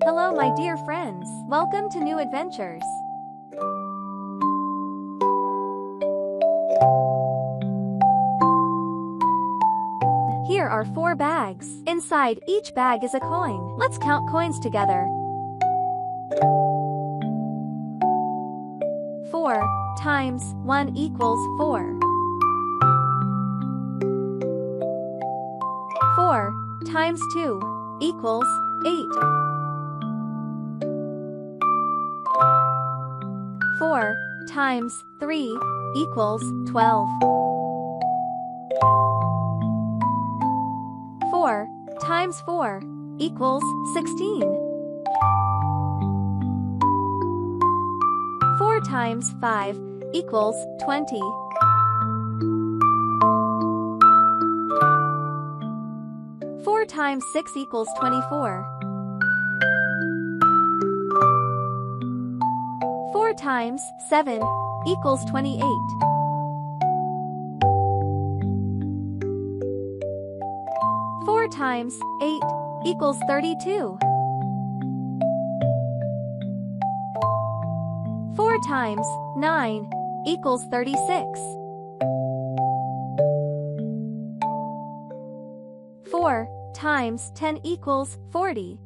Hello my dear friends, welcome to new adventures. Here are 4 bags. Inside each bag is a coin. Let's count coins together. 4 times 1 equals 4. 4 times 2 equals 8. 4 times 3 equals 12. 4 times 4 equals 16. 4 times 5 equals 20. 4 times 6 equals 24. 4 times 7 equals 28. 4 times 8 equals 32. 4 times 9 equals 36. 4 times 10 equals 40.